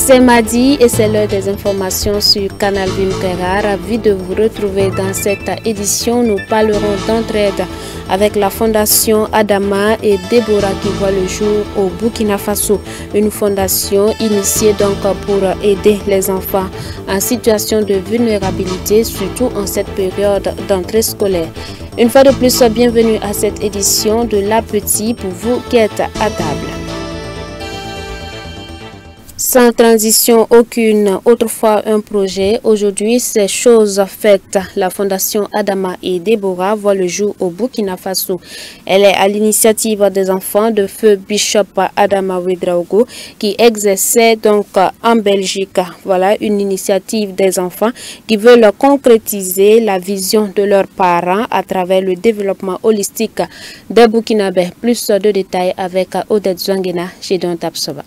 C'est mardi et c'est l'heure des informations sur Canal Vulcaire. Ravi de vous retrouver dans cette édition. Nous parlerons d'entraide avec la fondation Adama et Déborah qui voit le jour au Burkina Faso. Une fondation initiée donc pour aider les enfants en situation de vulnérabilité, surtout en cette période d'entrée scolaire. Une fois de plus, bienvenue à cette édition de La Petite pour vous qui êtes à table. Sans transition aucune, autrefois un projet, aujourd'hui c'est chose faite. La fondation Adama et Déborah voit le jour au Burkina Faso. Elle est à l'initiative des enfants de feu Bishop Adama Ouedraogo qui exerçait donc en Belgique. Voilà une initiative des enfants qui veulent concrétiser la vision de leurs parents à travers le développement holistique des Burkinabés. Plus de détails avec Odette Zouangena chez Don Tapsoba.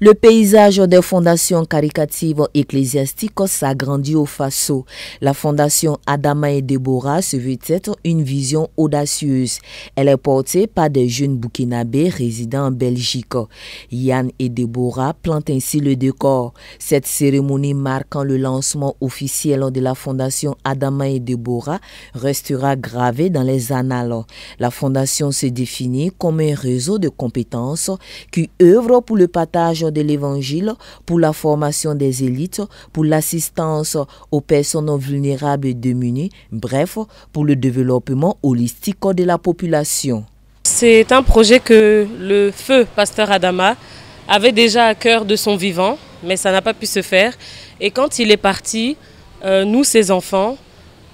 Le paysage des fondations caricatives ecclésiastiques s'agrandit au Faso. La fondation Adama et Déborah se veut être une vision audacieuse. Elle est portée par des jeunes Burkinabés résidant en Belgique. Yann et Déborah plantent ainsi le décor. Cette cérémonie marquant le lancement officiel de la fondation Adama et Déborah restera gravée dans les annales. La fondation se définit comme un réseau de compétences qui œuvre pour le partage de l'évangile, pour la formation des élites, pour l'assistance aux personnes vulnérables et démunies, bref, pour le développement holistique de la population. C'est un projet que le feu pasteur Adama avait déjà à cœur de son vivant, mais ça n'a pas pu se faire. Et quand il est parti, nous, ses enfants,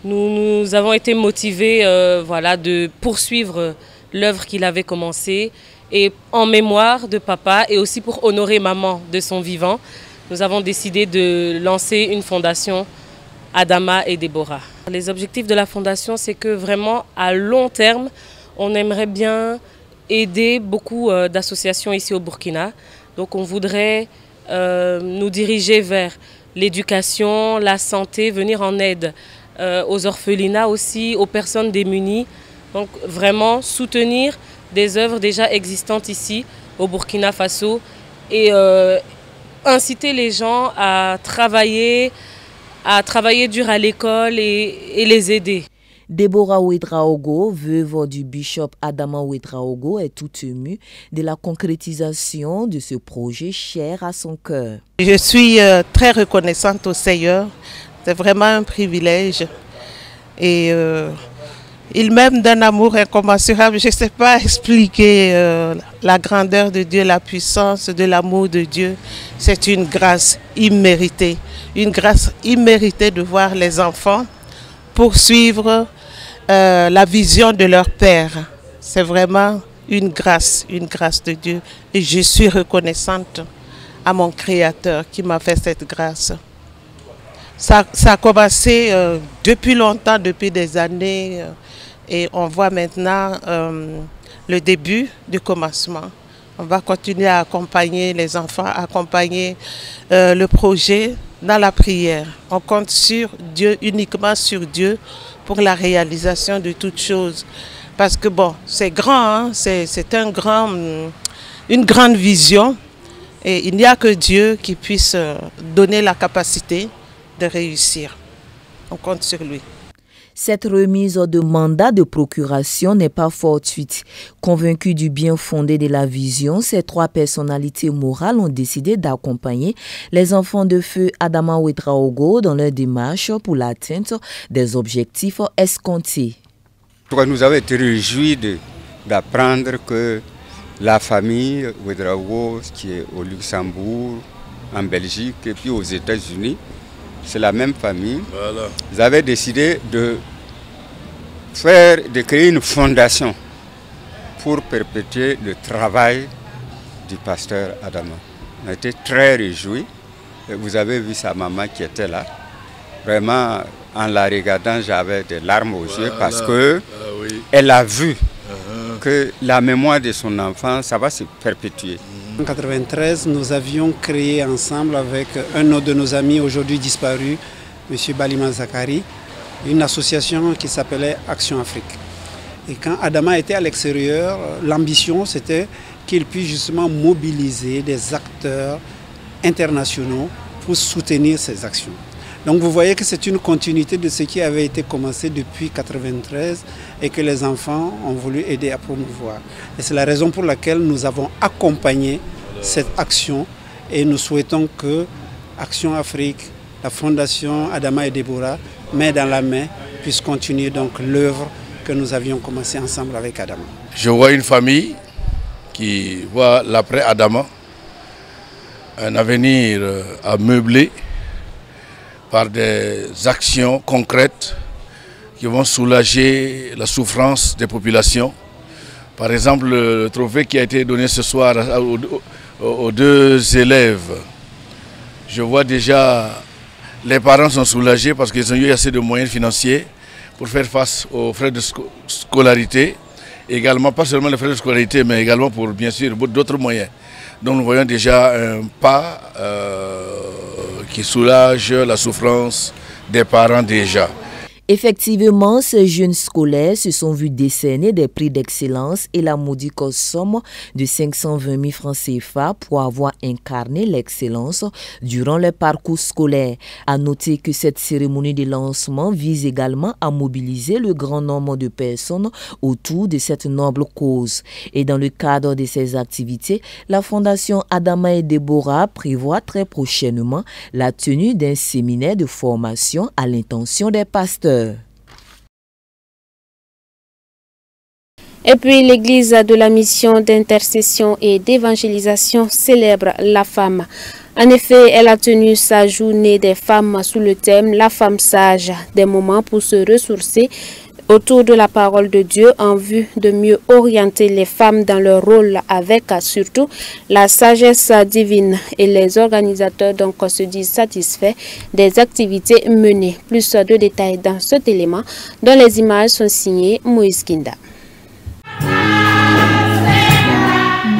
nous avons été motivés de poursuivre l'œuvre qu'il avait commencée. Et en mémoire de papa et aussi pour honorer maman de son vivant, nous avons décidé de lancer une fondation Adama et Déborah. Les objectifs de la fondation, c'est que vraiment à long terme, on aimerait bien aider beaucoup d'associations ici au Burkina. Donc on voudrait nous diriger vers l'éducation, la santé, venir en aide aux orphelinats aussi, aux personnes démunies. Donc vraiment soutenir des œuvres déjà existantes ici au Burkina Faso et inciter les gens à travailler dur à l'école et les aider. Déborah Ouedraogo, veuve du bishop Adama Ouedraogo, est tout émue de la concrétisation de ce projet cher à son cœur. Je suis très reconnaissante au Seigneur, c'est vraiment un privilège et il m'aime d'un amour incommensurable. Je ne sais pas expliquer la grandeur de Dieu, la puissance de l'amour de Dieu. C'est une grâce imméritée de voir les enfants poursuivre la vision de leur Père. C'est vraiment une grâce de Dieu. Et je suis reconnaissante à mon Créateur qui m'a fait cette grâce. Ça a commencé depuis longtemps, depuis des années. Et on voit maintenant le début du commencement. On va continuer à accompagner les enfants, accompagner le projet dans la prière. On compte sur Dieu, uniquement sur Dieu, pour la réalisation de toutes choses. Parce que bon, c'est grand, hein? C'est une grande vision. Et il n'y a que Dieu qui puisse donner la capacité de réussir. On compte sur lui. Cette remise de mandat de procuration n'est pas fortuite. Convaincus du bien fondé de la vision, ces trois personnalités morales ont décidé d'accompagner les enfants de feu Adama Ouedraogo dans leur démarche pour l'atteinte des objectifs escomptés. Nous avons été réjouis d'apprendre que la famille Ouedraogo, qui est au Luxembourg, en Belgique et puis aux États-Unis, c'est la même famille. Voilà. Ils avaient décidé de créer une fondation pour perpétuer le travail du pasteur Adama. On a été très réjouis. Et vous avez vu sa maman qui était là. Vraiment, en la regardant, j'avais des larmes aux yeux parce que elle a vu que la mémoire de son enfant, ça va se perpétuer. En 1993, nous avions créé ensemble avec un de nos amis aujourd'hui disparu, M. Balima Zakari, une association qui s'appelait Action Afrique. Et quand Adama était à l'extérieur, l'ambition c'était qu'il puisse justement mobiliser des acteurs internationaux pour soutenir ces actions. Donc vous voyez que c'est une continuité de ce qui avait été commencé depuis 1993 et que les enfants ont voulu aider à promouvoir. Et c'est la raison pour laquelle nous avons accompagné cette action et nous souhaitons que Action Afrique, la Fondation Adama et Deborah, main dans la main, puisse continuer donc l'œuvre que nous avions commencé ensemble avec Adama. Je vois une famille qui voit l'après Adama, un avenir à meubler par des actions concrètes qui vont soulager la souffrance des populations. Par exemple, le trophée qui a été donné ce soir aux 2 élèves. Je vois déjà les parents sont soulagés parce qu'ils ont eu assez de moyens financiers pour faire face aux frais de scolarité. Également, pas seulement les frais de scolarité, mais également pour bien sûr d'autres moyens. Donc nous voyons déjà un pas qui soulage la souffrance des parents déjà. Effectivement, ces jeunes scolaires se sont vus décerner des prix d'excellence et la modique somme de 520 000 francs CFA pour avoir incarné l'excellence durant leur parcours scolaire. À noter que cette cérémonie de lancement vise également à mobiliser le grand nombre de personnes autour de cette noble cause. Et dans le cadre de ces activités, la Fondation Adama et Deborah prévoit très prochainement la tenue d'un séminaire de formation à l'intention des pasteurs. Et puis l'église de la mission d'intercession et d'évangélisation célèbre la femme. En effet, elle a tenu sa journée des femmes sous le thème « La femme sage », des moments pour se ressourcer autour de la parole de Dieu en vue de mieux orienter les femmes dans leur rôle avec surtout la sagesse divine. Et les organisateurs donc se disent satisfaits des activités menées. Plus de détails dans cet élément dont les images sont signées Moïse Kinda.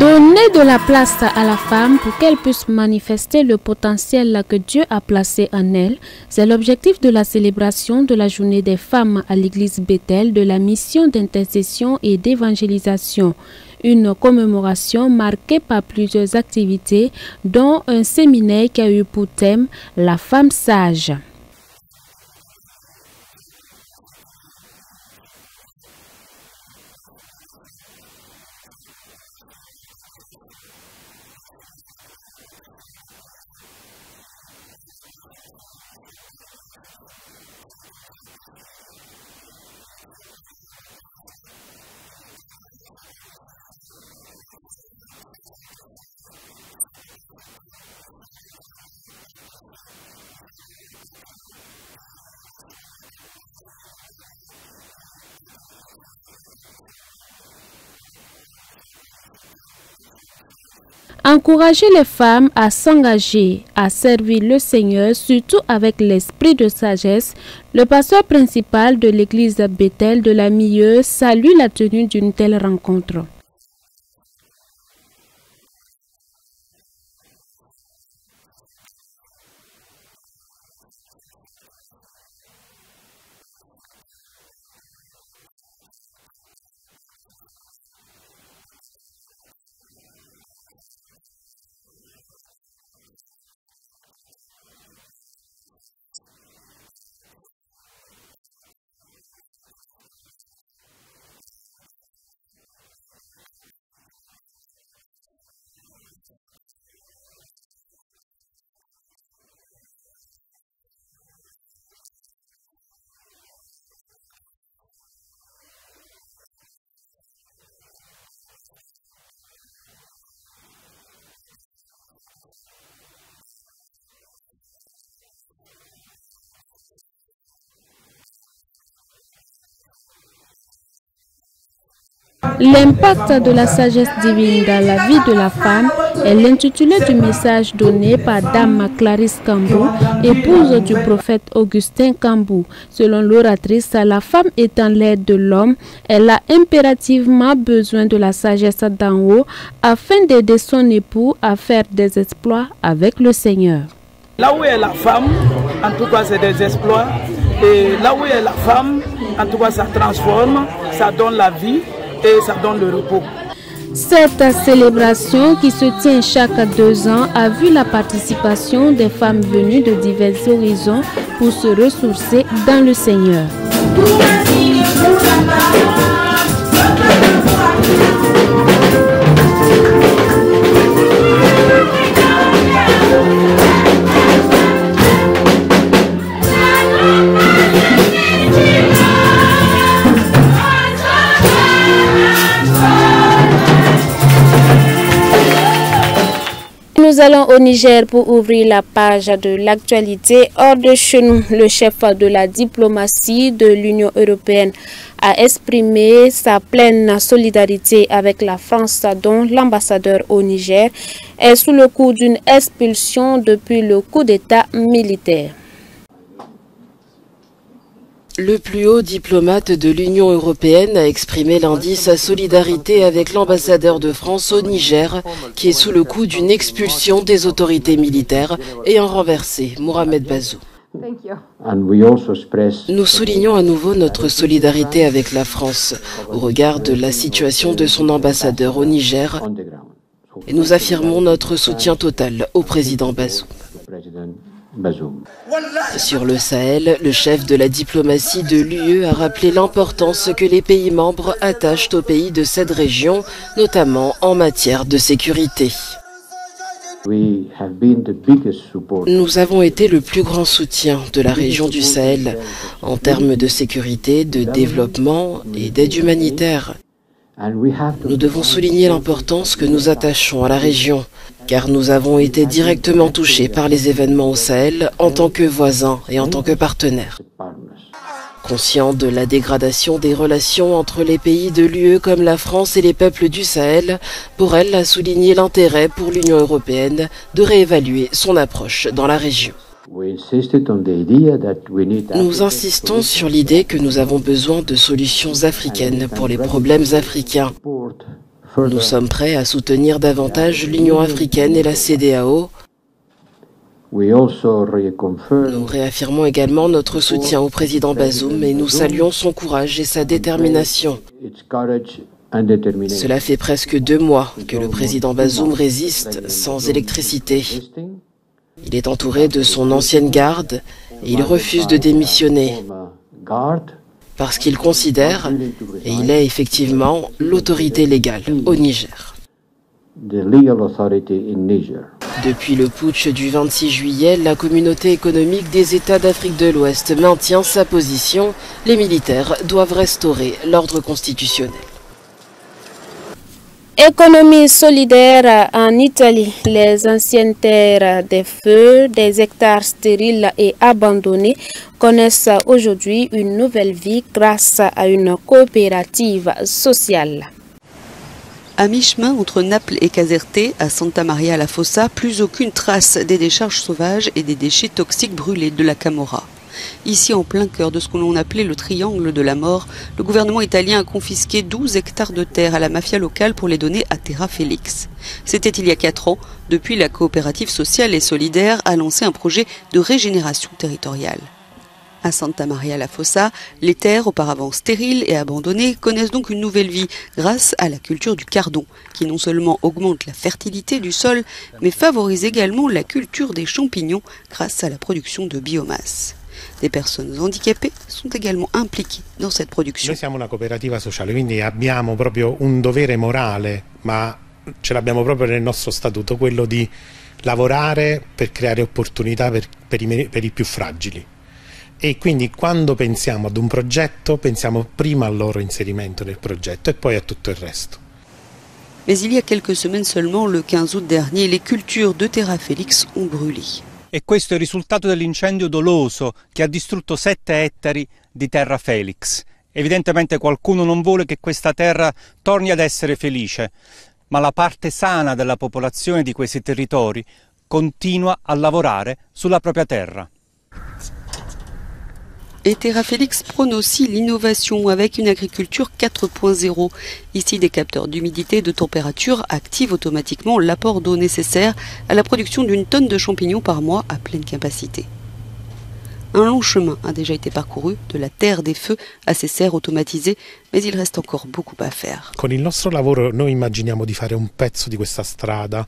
Donner de la place à la femme pour qu'elle puisse manifester le potentiel que Dieu a placé en elle, c'est l'objectif de la célébration de la journée des femmes à l'église Bethel de la mission d'intercession et d'évangélisation. Une commémoration marquée par plusieurs activités, dont un séminaire qui a eu pour thème « La femme sage ». Encourager les femmes à s'engager, à servir le Seigneur, surtout avec l'esprit de sagesse, le pasteur principal de l'église Bethel de la Milleuse salue la tenue d'une telle rencontre. L'impact de la sagesse divine dans la vie de la femme est l'intitulé du message donné par Dame Clarisse Kambou, épouse du prophète Augustin Kambou. Selon l'oratrice, la femme étant l'aide de l'homme, elle a impérativement besoin de la sagesse d'en haut afin d'aider son époux à faire des exploits avec le Seigneur. Là où est la femme, en tout cas c'est des exploits. Et là où est la femme, en tout cas ça transforme, ça donne la vie et ça donne le repos. Cette célébration qui se tient chaque 2 ans a vu la participation des femmes venues de divers horizons pour se ressourcer dans le Seigneur. Nous allons au Niger pour ouvrir la page de l'actualité. Hors de chez nous, le chef de la diplomatie de l'Union européenne a exprimé sa pleine solidarité avec la France, dont l'ambassadeur au Niger est sous le coup d'une expulsion depuis le coup d'État militaire. Le plus haut diplomate de l'Union européenne a exprimé lundi sa solidarité avec l'ambassadeur de France au Niger, qui est sous le coup d'une expulsion des autorités militaires ayant renversé Mohamed Bazoum. Nous soulignons à nouveau notre solidarité avec la France au regard de la situation de son ambassadeur au Niger et nous affirmons notre soutien total au président Bazoum. Sur le Sahel, le chef de la diplomatie de l'UE a rappelé l'importance que les pays membres attachent aux pays de cette région, notamment en matière de sécurité. Nous avons été le plus grand soutien de la région du Sahel en termes de sécurité, de développement et d'aide humanitaire. Nous devons souligner l'importance que nous attachons à la région, car nous avons été directement touchés par les événements au Sahel en tant que voisins et en tant que partenaires. Conscient de la dégradation des relations entre les pays de l'UE comme la France et les peuples du Sahel, Borrell a souligné l'intérêt pour l'Union européenne de réévaluer son approche dans la région. Nous insistons sur l'idée que nous avons besoin de solutions africaines pour les problèmes africains. Nous sommes prêts à soutenir davantage l'Union africaine et la CEDEAO. Nous réaffirmons également notre soutien au président Bazoum et nous saluons son courage et sa détermination. Cela fait presque 2 mois que le président Bazoum résiste sans électricité. Il est entouré de son ancienne garde et il refuse de démissionner parce qu'il considère, et il est effectivement, l'autorité légale au Niger. Depuis le putsch du 26 juillet, la communauté économique des États d'Afrique de l'Ouest maintient sa position. Les militaires doivent restaurer l'ordre constitutionnel. Économie solidaire en Italie. Les anciennes terres des feux, des hectares stériles et abandonnés connaissent aujourd'hui une nouvelle vie grâce à une coopérative sociale. À mi-chemin entre Naples et Caserta, à Santa Maria la Fossa, plus aucune trace des décharges sauvages et des déchets toxiques brûlés de la Camorra. Ici, en plein cœur de ce que l'on appelait le triangle de la mort, le gouvernement italien a confisqué 12 hectares de terre à la mafia locale pour les donner à Terra Felix. C'était il y a 4 ans. Depuis, la coopérative sociale et solidaire a lancé un projet de régénération territoriale. À Santa Maria la Fossa, les terres auparavant stériles et abandonnées connaissent donc une nouvelle vie grâce à la culture du cardon, qui non seulement augmente la fertilité du sol, mais favorise également la culture des champignons grâce à la production de biomasse. Des personnes handicapées sont également impliquées dans cette production. Noi siamo una cooperativa sociale, quindi abbiamo proprio un dovere morale, ma ce l'abbiamo proprio nel nostro statuto, quello di lavorare per creare opportunità per i più fragili. E quindi quando pensiamo ad un progetto, pensiamo prima al loro inserimento nel progetto e poi a tutto il resto. Mais il y a quelques semaines seulement, le 15 août dernier, les cultures de Terra Felix ont brûlé. E questo è il risultato dell'incendio doloso che ha distrutto 7 ettari di Terra Felix. Evidentemente qualcuno non vuole che questa terra torni ad essere felice, ma la parte sana della popolazione di questi territori continua a lavorare sulla propria terra. Et Terra Felix prône aussi l'innovation avec une agriculture 4.0. Ici, des capteurs d'humidité et de température activent automatiquement l'apport d'eau nécessaire à la production d'1 tonne de champignons par mois à pleine capacité. Un long chemin a déjà été parcouru, de la terre des feux à ces serres automatisées, mais il reste encore beaucoup à faire. Con il nostro lavoro noi immaginiamo di fare un pezzo di questa strada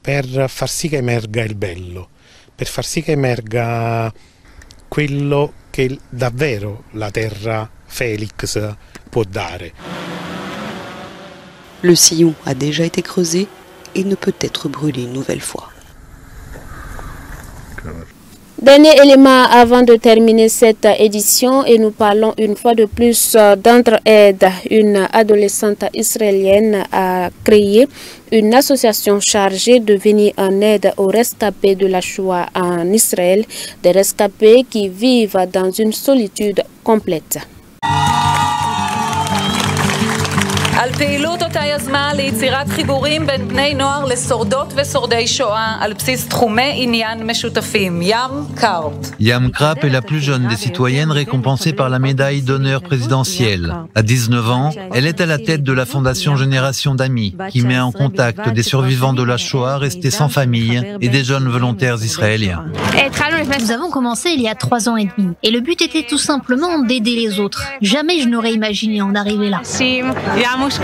per far sì che emerga il bello, per far sì che emerga quello che davvero la terra Felix può dare. Le sillon a déjà été creusé et ne peut être brûlé une nouvelle fois. Dernier élément avant de terminer cette édition et nous parlons une fois de plus d'entraide. Une adolescente israélienne a créé une association chargée de venir en aide aux rescapés de la Shoah en Israël, des rescapés qui vivent dans une solitude complète. על פעילות אותה יזמה ליצירת חיבורים בין בני נוער לשורדות ושורדי שואה על בסיס תחומי עניין משותפים. ים קרפ. Yam Krap est la plus jeune des citoyennes récompensée par la médaille d'honneur présidentielle. À 19 ans, elle est à la tête de la fondation Génération d'Amis, qui met en contact des survivants de la Shoah restés sans famille et des jeunes volontaires israéliens. Nous avons commencé il y a 3 ans et demi. Et le but était tout simplement d'aider les autres. Jamais je n'aurais imaginé en arriver là.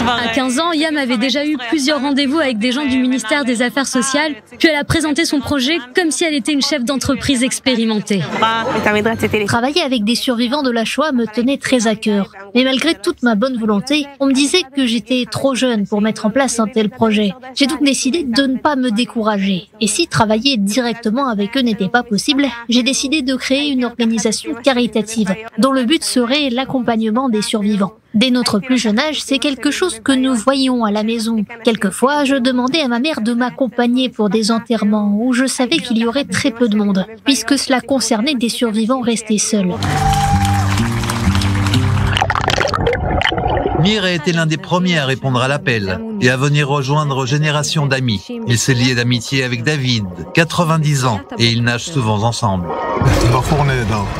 À 15 ans, Yam avait déjà eu plusieurs rendez-vous avec des gens du ministère des Affaires sociales, puis elle a présenté son projet comme si elle était une chef d'entreprise expérimentée. Travailler avec des survivants de la Shoah me tenait très à cœur. Mais malgré toute ma bonne volonté, on me disait que j'étais trop jeune pour mettre en place un tel projet. J'ai donc décidé de ne pas me décourager. Et si travailler directement avec eux n'était pas possible, j'ai décidé de créer une organisation caritative, dont le but serait l'accompagnement des survivants. Dès notre plus jeune âge, c'est quelque chose que nous voyions à la maison. Quelquefois, je demandais à ma mère de m'accompagner pour des enterrements où je savais qu'il y aurait très peu de monde, puisque cela concernait des survivants restés seuls. Mir a été l'un des premiers à répondre à l'appel et à venir rejoindre Génération d'Amis. Il s'est lié d'amitié avec David, 90 ans, et ils nagent souvent ensemble.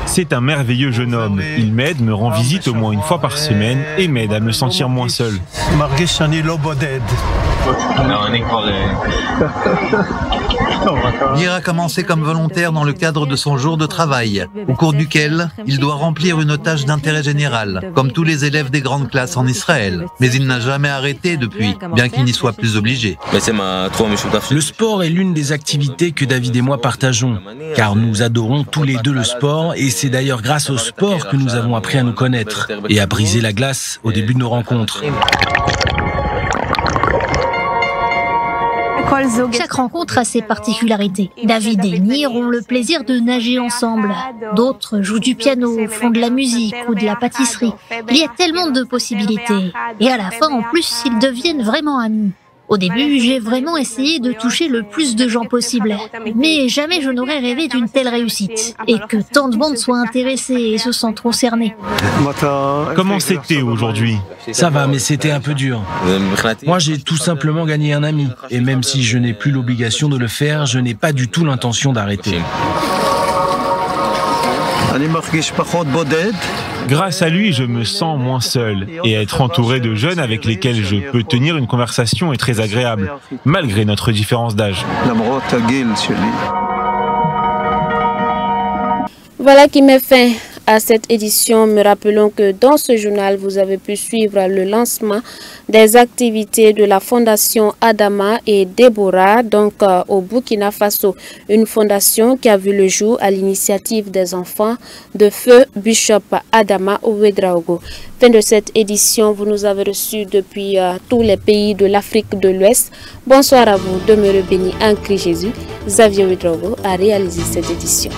C'est un merveilleux jeune homme. Il m'aide, me rend visite au moins une fois par semaine et m'aide à me sentir moins seul. Mir a commencé comme volontaire dans le cadre de son jour de travail, au cours duquel il doit remplir une tâche d'intérêt général, comme tous les élèves des grandes classes en Israël. Mais il n'a jamais arrêté depuis, bien qu'il n'y soit plus obligé. Le sport est l'une des activités que David et moi partageons, car nous adorons tous les deux le sport, et c'est d'ailleurs grâce au sport que nous avons appris à nous connaître et à briser la glace au début de nos rencontres. Chaque rencontre a ses particularités. David et Mir ont le plaisir de nager ensemble. D'autres jouent du piano, font de la musique ou de la pâtisserie. Il y a tellement de possibilités. Et à la fin, en plus, ils deviennent vraiment amis. Au début, j'ai vraiment essayé de toucher le plus de gens possible. Mais jamais je n'aurais rêvé d'une telle réussite. Et que tant de monde soit intéressé et se sent concerné. Comment c'était aujourd'hui? Ça va, mais c'était un peu dur. Moi, j'ai tout simplement gagné un ami. Et même si je n'ai plus l'obligation de le faire, je n'ai pas du tout l'intention d'arrêter. Grâce à lui, je me sens moins seul. Et être entouré de jeunes avec lesquels je peux tenir une conversation est très agréable, malgré notre différence d'âge. Voilà qui met fin à cette édition. Me rappelons que dans ce journal, vous avez pu suivre le lancement des activités de la Fondation Adama et Déborah, donc au Burkina Faso, une fondation qui a vu le jour à l'initiative des enfants de feu Bishop Adama Ouedraogo. Fin de cette édition, vous nous avez reçus depuis tous les pays de l'Afrique de l'Ouest. Bonsoir à vous, demeurez bénis en Christ Jésus. Xavier Ouedraogo a réalisé cette édition.